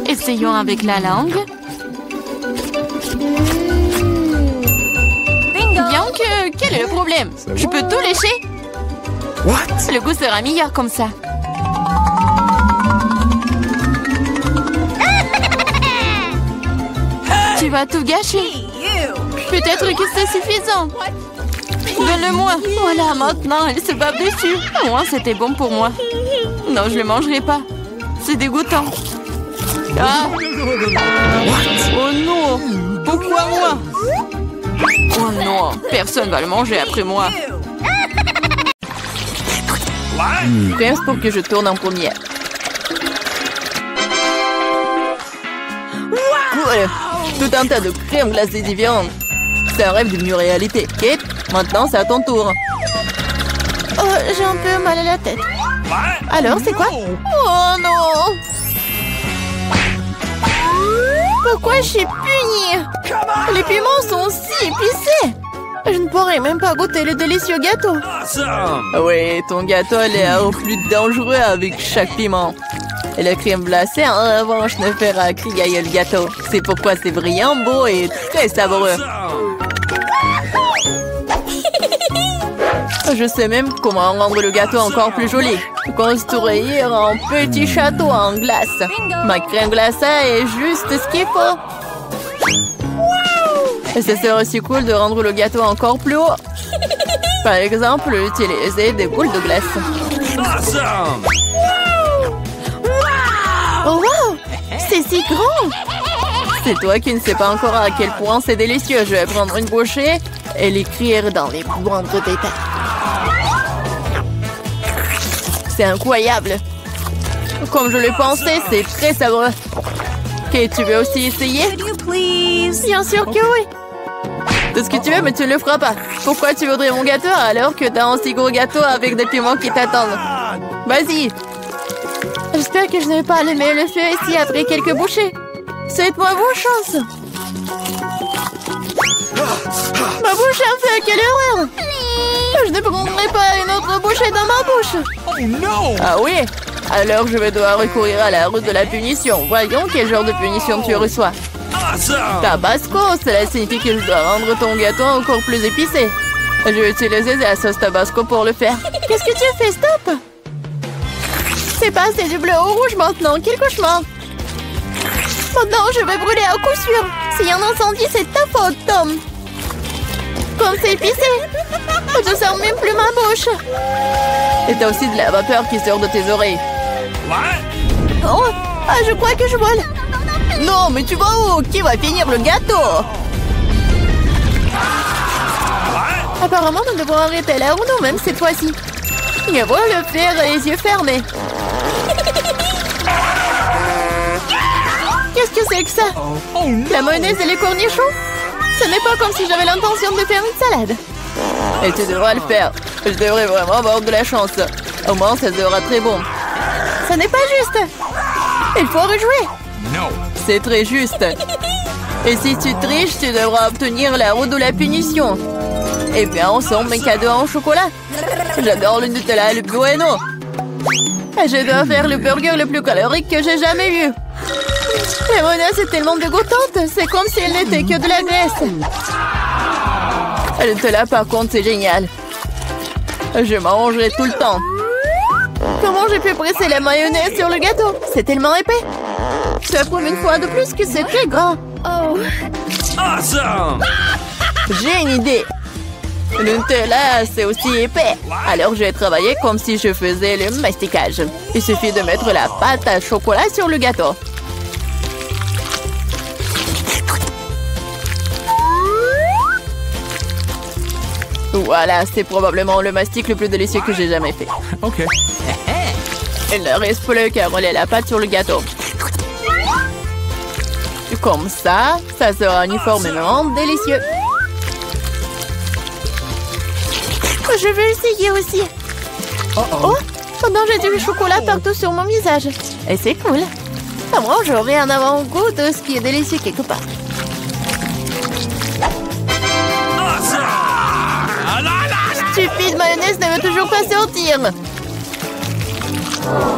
Essayons avec la langue. Bien que... Quel est le problème? Je peux tout lécher? What? Le goût sera meilleur comme ça. Tu vas tout gâcher. Peut-être que c'est suffisant. Donne-le-moi. Voilà, maintenant, elle se bave dessus. Au moins, c'était bon pour moi. Non, je ne le mangerai pas. C'est dégoûtant. Ah! Oh non! Pourquoi moi? Oh non! Personne va le manger après moi. Pense pour que je tourne en première. Cool! Tout un tas de crème glacée différentes. C'est un rêve devenu réalité. Kate, maintenant c'est à ton tour. Oh, j'ai un peu mal à la tête. Alors, c'est quoi? Oh non! Pourquoi je suis punie? Les piments sont si épicés. Je ne pourrais même pas goûter le délicieux gâteau. Awesome. Oui, ton gâteau a l'air plus dangereux avec chaque piment. Et la crème glacée, en revanche, ne fera crier le gâteau. C'est pourquoi c'est brillant, beau et très savoureux. Je sais même comment rendre le gâteau encore plus joli. Construire un petit château en glace. Ma crème glacée est juste ce qu'il faut. Et ce serait aussi cool de rendre le gâteau encore plus haut. Par exemple, utiliser des boules de glace. Awesome. Oh wow! C'est si grand! C'est toi qui ne sais pas encore à quel point c'est délicieux. Je vais prendre une bouchée et l'écrire dans les moindres détails. C'est incroyable! Comme je le pensais, c'est très savoureux. Ok, tu veux aussi essayer? Bien sûr que oui. Tout ce que tu veux, mais tu ne le feras pas. Pourquoi tu voudrais mon gâteau alors que t'as un si gros gâteau avec des piments qui t'attendent? Vas-y. J'espère que je ne vais pas allumer le feu ici après quelques bouchées. Souhaite-moi bonne chance. Ma bouche a fait, quelle erreur! Je ne prendrai pas une autre bouchée dans ma bouche. Oh no! Ah oui? Alors je vais devoir recourir à la route de la punition. Voyons quel genre de punition tu reçois. Awesome! Tabasco, cela signifie que je dois rendre ton gâteau encore plus épicé. Je vais utiliser la sauce Tabasco pour le faire. Qu'est-ce que tu fais? Stop! C'est pas assez du bleu au rouge maintenant. Quel cauchemar! Maintenant, je vais brûler à coup sûr. S'il y a un incendie, c'est ta faute, Tom. Comme c'est épicé. Je ne sens même plus ma bouche. Et t'as aussi de la vapeur qui sort de tes oreilles. What? Oh, ah, je crois que je vole. Non, mais tu vas où? Qui va finir le gâteau? Apparemment, nous devons arrêter la roue nous-mêmes cette fois-ci. Je vois le faire les yeux fermés. Qu'est-ce que c'est que ça? Oh no! La mayonnaise et les cornichons? Ce n'est pas comme si j'avais l'intention de faire une salade. Et tu devras le faire. Je devrais vraiment avoir de la chance. Au moins, ça sera très bon. Ce n'est pas juste. Il faut rejouer. No! C'est très juste. Et si tu triches, tu devras obtenir la roue de la punition. Et bien, ensemble, mes cadeaux en chocolat. J'adore le Nutella et le Bueno. Et je dois faire le burger le plus calorique que j'ai jamais eu. La mayonnaise est tellement dégoûtante. C'est comme si elle n'était que de la graisse. Le Nutella, par contre, c'est génial. Je mangerai tout le temps. Comment j'ai pu presser la mayonnaise sur le gâteau? C'est tellement épais. Ça prouve une fois de plus que c'est très grand. Oh. Awesome! J'ai une idée. Le Nutella, c'est aussi épais. Alors, je vais travailler comme si je faisais le masticage. Il suffit de mettre la pâte à chocolat sur le gâteau. Voilà, c'est probablement le mastic le plus délicieux que j'ai jamais fait. OK. Il ne reste plus qu'à rouler la pâte sur le gâteau. Comme ça, ça sera uniformément délicieux. Je vais essayer aussi. Oh, pendant j'ai du chocolat partout sur mon visage. Et c'est cool. À moi, j'aurai un avant-goût de ce qui est délicieux quelque part. Stupide mayonnaise ne veut toujours pas sortir.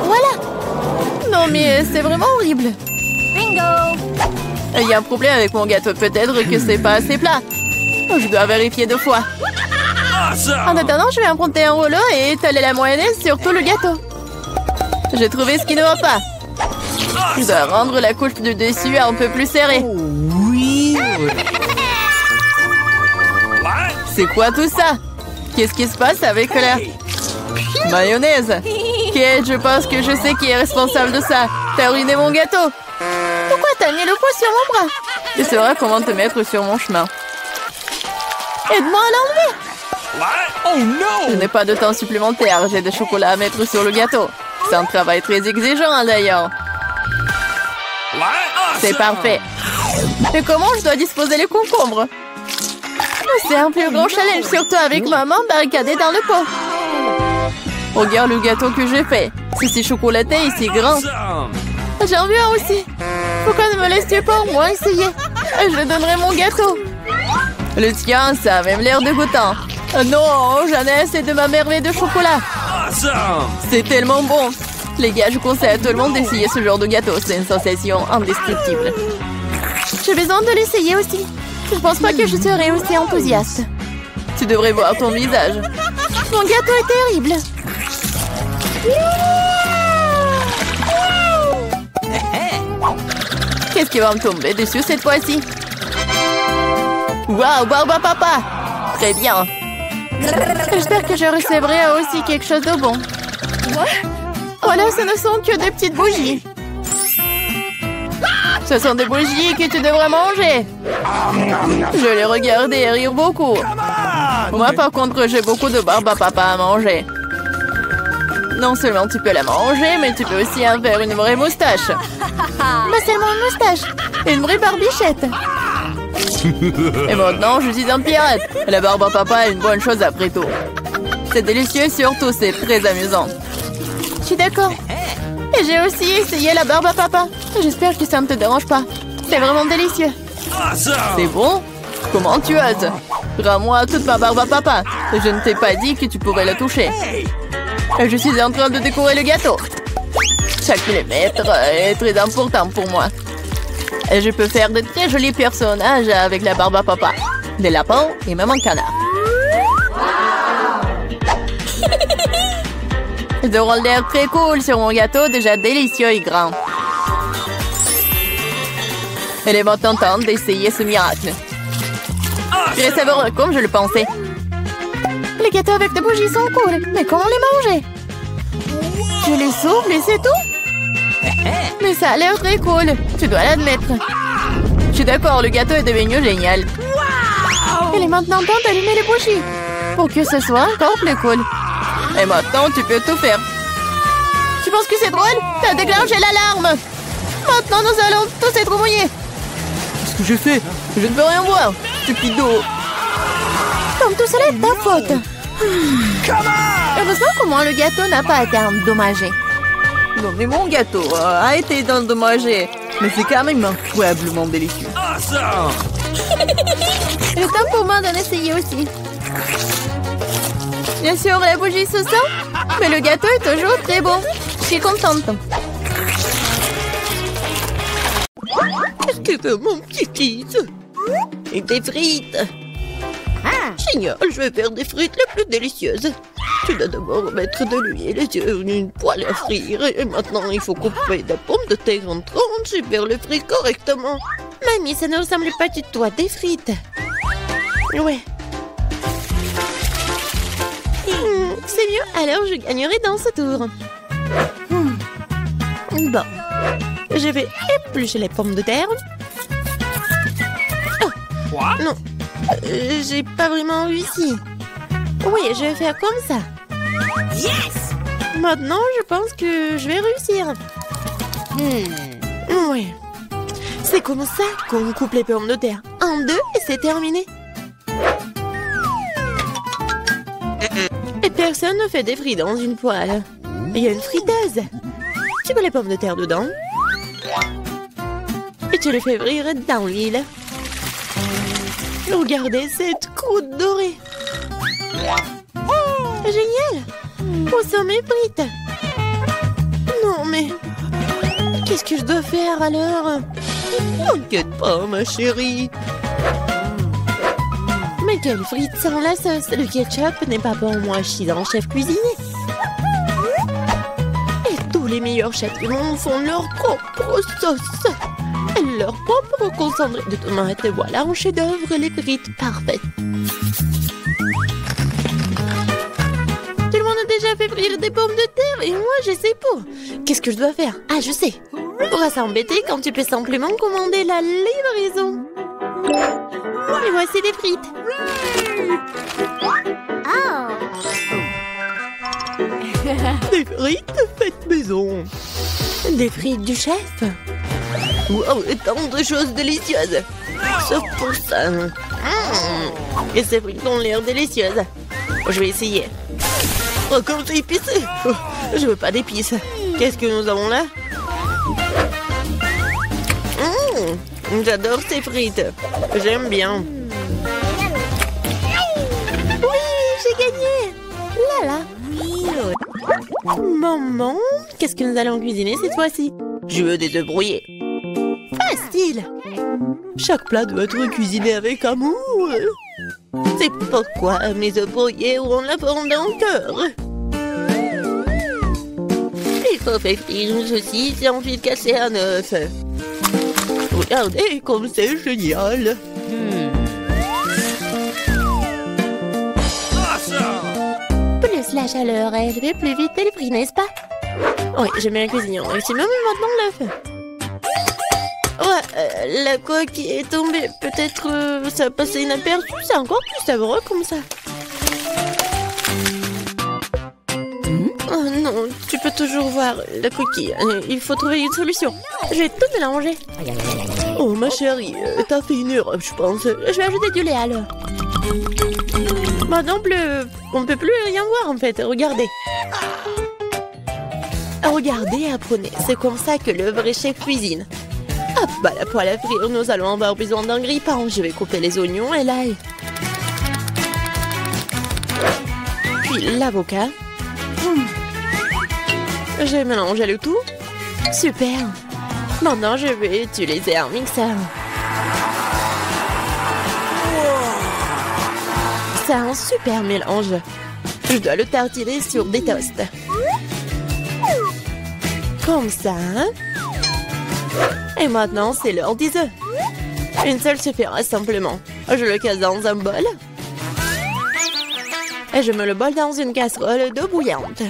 Voilà. Non mais c'est vraiment horrible. Bingo. Il y a un problème avec mon gâteau. Peut-être que c'est pas assez plat. Je dois vérifier 2 fois. En attendant, je vais emprunter un rouleau et étaler la mayonnaise sur tout le gâteau. J'ai trouvé ce qui ne va pas. Je dois rendre la couche du dessus un peu plus serrée. C'est quoi tout ça? Qu'est-ce qui se passe avec la mayonnaise? Kate, je pense que je sais qui est responsable de ça. T'as ruiné mon gâteau. Pourquoi t'as mis le poids sur mon bras? Tu sauras comment te mettre sur mon chemin. Aide-moi à l'enlever. Oh no! Je n'ai pas de temps supplémentaire. J'ai des chocolats à mettre sur le gâteau. C'est un travail très exigeant d'ailleurs. C'est parfait. Et comment je dois disposer les concombres? C'est un plus grand challenge, surtout avec ma main barricadée dans le pot. Regarde le gâteau que j'ai fait. C'est si chocolaté et si grand. J'en veux un aussi. Pourquoi ne me laisses-tu pas au moins essayer? Je donnerai mon gâteau. Le tien, ça a même l'air dégoûtant. Non, j'en ai assez de ma merveille de chocolat. C'est tellement bon. Les gars, je conseille à tout le monde d'essayer ce genre de gâteau. C'est une sensation indescriptible. J'ai besoin de l'essayer aussi. Je pense pas que je serai aussi enthousiaste. Tu devrais voir ton visage. Mon gâteau est terrible. Qu'est-ce qui va me tomber dessus cette fois-ci? Waouh, Barba Papa! Très bien. J'espère que je recevrai aussi quelque chose de bon. Voilà, ce ne sont que des petites bougies. Ce sont des bougies que tu devrais manger. Je les regardais et rire beaucoup. Moi, par contre, j'ai beaucoup de Barba Papa à manger. Non seulement tu peux la manger, mais tu peux aussi en faire une vraie moustache. Pas seulement une moustache, une vraie barbichette. Et maintenant, je suis un pirate. La barbe à papa est une bonne chose après tout. C'est délicieux et surtout, c'est très amusant. Je suis d'accord. Et j'ai aussi essayé la barbe à papa. J'espère que ça ne te dérange pas. C'est vraiment délicieux. C'est bon? Comment tu oses? Rends-moi toute ma barbe à papa. Je ne t'ai pas dit que tu pourrais la toucher. Je suis en train de décorer le gâteau. Chaque millimètre est très important pour moi. Et je peux faire de très jolis personnages avec la barbe à papa. Des lapins et même un canard. De rôle d'air très cool sur mon gâteau déjà délicieux et grand. Elle est maintenant temps d'essayer ce miracle. Très savoureux comme je le pensais. Les gâteaux avec des bougies sont cool, mais comment les manger? Je les souffle et c'est tout? Mais ça a l'air très cool, tu dois l'admettre. Je suis d'accord, le gâteau est devenu génial. Il est maintenant temps d'allumer les bougies, pour que ce soit encore plus cool. Et maintenant, tu peux tout faire. Tu penses que c'est drôle? T'as déclenché l'alarme. Maintenant, nous allons tous être mouillés. Qu'est-ce que j'ai fait? Je ne peux rien voir. Stupido. Comme tout cela est ta faute. Heureusement qu'au moins le gâteau n'a pas été endommagé. Non, mais mon gâteau a été endommagé. Mais c'est quand même incroyablement délicieux. Il est temps pour moi d'en essayer aussi. Bien sûr, la bougie se sent, mais le gâteau est toujours très bon. Je suis contente. Qu'est-ce que veut mon petit-fils? Et des frites. Génial, je vais faire des frites les plus délicieuses. Tu dois d'abord mettre de l'huile sur une poêle à frire. Et maintenant, il faut couper des pommes de terre en tranches et faire les frites correctement. Mamie, ça ne ressemble pas du tout à des frites. Ouais. C'est mieux, alors je gagnerai dans ce tour. Bon, je vais éplucher les pommes de terre. Oh, non, j'ai pas vraiment réussi. Oui, je vais faire comme ça. Yes! Maintenant, je pense que je vais réussir. Oui. C'est comme ça qu'on coupe les pommes de terre. En deux et c'est terminé. Et personne ne fait des frites dans une poêle. Il y a une friteuse. Tu mets les pommes de terre dedans. Et tu les fais frire dans l'huile. Regardez cette croûte dorée. Génial! Où sont mes frites? Non mais... qu'est-ce que je dois faire alors? T'inquiète pas, ma chérie. Mais quelle frite sans la sauce? Le ketchup n'est pas pour moi, je suis un chef cuisinier. Et tous les meilleurs chefs du monde font leur propre sauce. Et leur propre concentré de tomates. Et voilà un chef-d'œuvre, les frites parfaites. Tout le monde a déjà fait frire des pommes de terre et moi je sais pas. Qu'est-ce que je dois faire? Ah, je sais. Pourquoi s'embêter quand tu peux simplement commander la livraison? Et voici des frites. Des frites faites maison. Des frites du chef. Wow, tant de choses délicieuses. Sauf pour ça. Et ces frites ont l'air délicieuses. Je vais essayer. Oh, comme c'est épicé. Oh, je veux pas d'épices. Qu'est-ce que nous avons là? J'adore ces frites. J'aime bien. Oui, j'ai gagné. Là, là. Maman, qu'est-ce que nous allons cuisiner cette fois-ci? Je veux des œufs brouillés. Facile. Chaque plat doit être cuisiné avec amour. C'est pourquoi mes œufs brouillés auront la forme d'un cœur. Il faut faire frire une saucisse et ensuite casser un œuf. Regardez comme c'est génial. Plus la chaleur élevée, plus vite elle frit, n'est-ce pas? Oui, j'aime bien cuisiner au maximum et maintenant l'œuf. Ouais, la coque est tombée. Peut-être ça a passé inaperçu. C'est encore plus savoureux comme ça. Oh Non, tu peux toujours voir la coquille. Il faut trouver une solution. Je vais tout mélanger. Oh, ma chérie, t'as fait une erreur, je pense. Je vais ajouter du lait alors. Maintenant, on ne peut plus rien voir en fait. Regardez. Regardez et apprenez. C'est comme ça que le vrai chef cuisine. Hop, bah la poêle à frire, nous allons avoir besoin d'un grille-pain. Je vais couper les oignons et l'ail. Puis l'avocat. Je vais mélanger le tout. Super. Maintenant, je vais utiliser un mixeur. C'est un super mélange. Je dois le tartiner sur des toasts. Comme ça. Et maintenant, c'est l'heure des œufs. Une seule suffira simplement. Je le casse dans un bol. Et je mets le bol dans une casserole d'eau bouillante.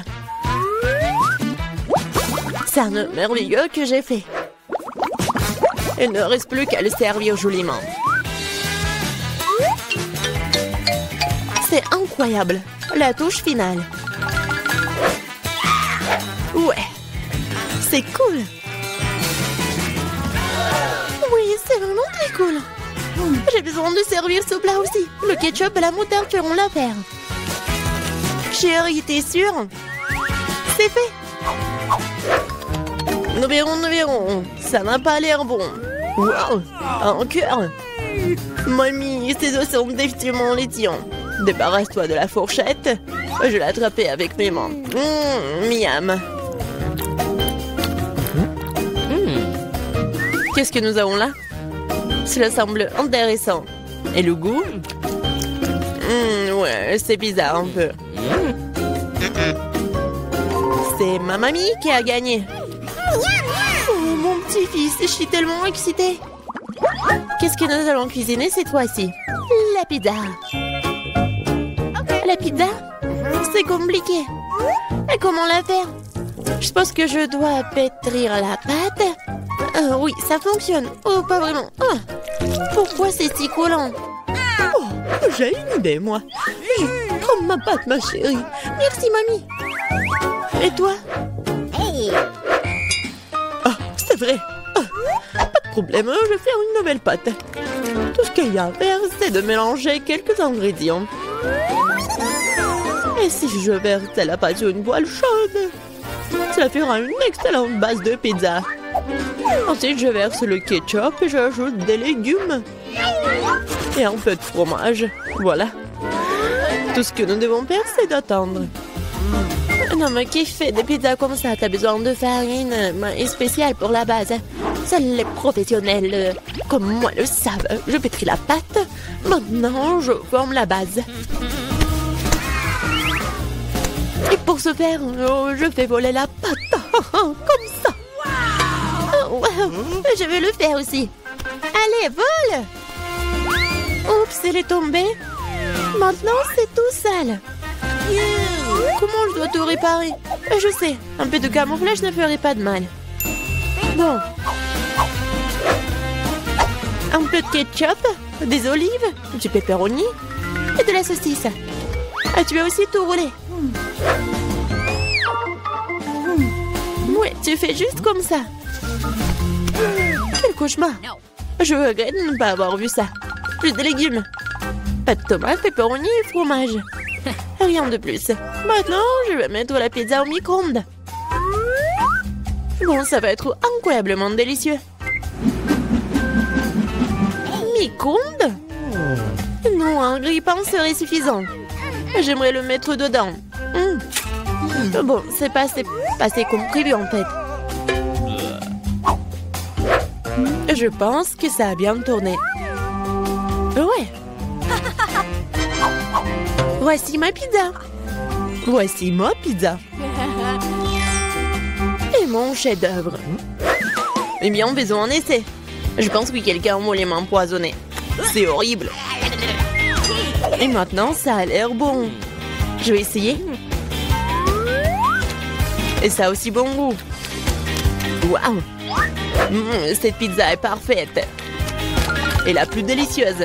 C'est un œuf merveilleux que j'ai fait. Il ne reste plus qu'à le servir joliment. C'est incroyable. La touche finale. Ouais. C'est cool. Oui, c'est vraiment très cool. J'ai besoin de servir ce plat aussi. Le ketchup et la moutarde feront l'affaire. Chérie, t'es sûre? C'est fait. Nous verrons. Ça n'a pas l'air bon. Wow, un cœur. Mamie, ces os sont définitivement les tiens. Débarrasse-toi de la fourchette. Je l'ai attrapée avec mes mains. Miam. Qu'est-ce que nous avons là? Cela semble intéressant. Et le goût? Ouais, c'est bizarre un peu. C'est ma mamie qui a gagné. Oh, mon petit-fils, je suis tellement excitée. Qu'est-ce que nous allons cuisiner cette fois-ci? La pizza. La pizza? C'est compliqué. Et comment la faire? Je pense que je dois pétrir la pâte. Oui, ça fonctionne. Oh, pas vraiment. Pourquoi c'est si collant? Oh, j'ai une idée, moi. Prends ma pâte, ma chérie. Merci, mamie. Et toi? C'est vrai. Pas de problème, je vais faire une nouvelle pâte. Tout ce qu'il y a à faire, c'est de mélanger quelques ingrédients. Et si je verse la pâte sur une poêle chaude, cela fera une excellente base de pizza. Ensuite, je verse le ketchup et j'ajoute des légumes. Et un peu de fromage. Voilà. Tout ce que nous devons faire, c'est d'attendre. Non, mais qui fait des pizzas comme ça? T'as besoin de farine spéciale pour la base. Seuls les professionnels comme moi le savent. Je pétris la pâte. Maintenant, je forme la base. Et pour ce faire, je fais voler la pâte. Comme ça. Wow. Je vais le faire aussi. Allez, vole! Oups, elle est tombée. Maintenant, c'est tout sale. Comment je dois tout réparer? Je sais, un peu de camouflage ne ferait pas de mal. Bon. Un peu de ketchup, des olives, du pepperoni et de la saucisse. Ah, tu as aussi tout roulé. Ouais, tu fais juste comme ça. Quel cauchemar. Je regrette de ne pas avoir vu ça. Plus de légumes. Pas de tomates, pepperoni et fromage. Rien de plus. Maintenant, je vais mettre la pizza au micro-ondes. Bon, ça va être incroyablement délicieux. Micro-ondes? Non, un grille-pain serait suffisant. J'aimerais le mettre dedans. Bon, c'est pas assez comme prévu en fait. Je pense que ça a bien tourné. Ouais. Voici ma pizza. Voici ma pizza. Et mon chef-d'œuvre. Eh bien, faisons un essai. Je pense que quelqu'un voulait m'empoisonner. C'est horrible. Et maintenant, ça a l'air bon. Je vais essayer. Et ça a aussi bon goût. Waouh! Cette pizza est parfaite. Et la plus délicieuse.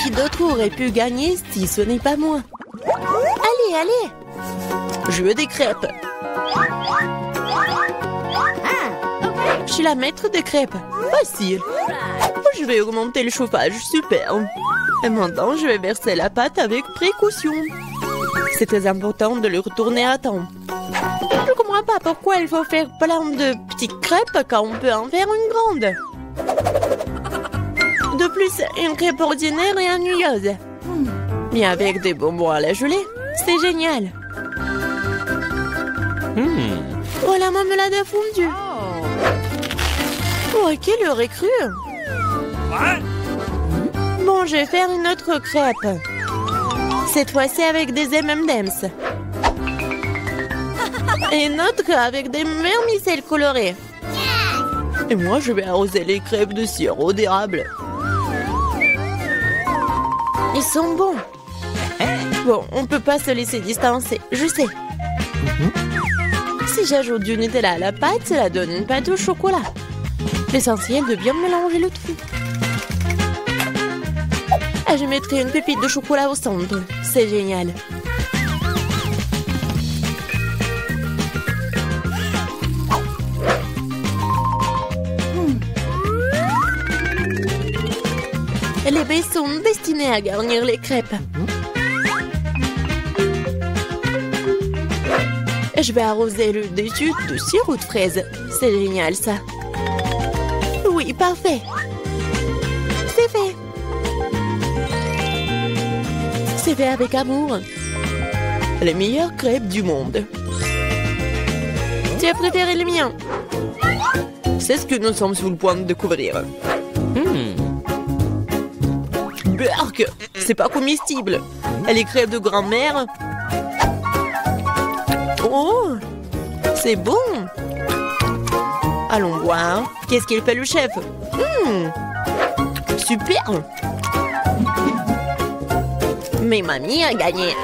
Qui d'autre aurait pu gagner si ce n'est pas moi? Allez, allez! Je veux des crêpes. Je suis la maître des crêpes. Facile. Je vais augmenter le chauffage. Super. Et maintenant, je vais verser la pâte avec précaution. C'est très important de le retourner à temps. Je ne comprends pas pourquoi il faut faire plein de petites crêpes quand on peut en faire une grande. De plus, une crêpe ordinaire est ennuyeuse. Mais avec des bonbons à la gelée, c'est génial. Oh, la marmelade a fondu. Oh, qui l'aurait cru? Bon, je vais faire une autre crêpe. Cette fois-ci avec des M&M's. Et une autre avec des vermicelles colorées. Et moi, je vais arroser les crêpes de sirop d'érable. Ils sont bons. Bon, on peut pas se laisser distancer, je sais. Si j'ajoute du Nutella à la pâte, cela donne une pâte au chocolat. L'essentiel de bien mélanger le tout. Et je mettrai une pépite de chocolat au centre. C'est génial. Les baies sont destinées à garnir les crêpes. Je vais arroser le dessus de sirop de fraise. C'est génial, ça. Oui, parfait. C'est fait. C'est fait avec amour. Les meilleures crêpes du monde. Tu as préféré les miens? C'est ce que nous sommes sur le point de découvrir. Berk, c'est pas comestible. Les crêpes de grand-mère. Oh, c'est bon. Allons voir. Qu'est-ce qu'il fait le chef? Super. Mais mamie a gagné.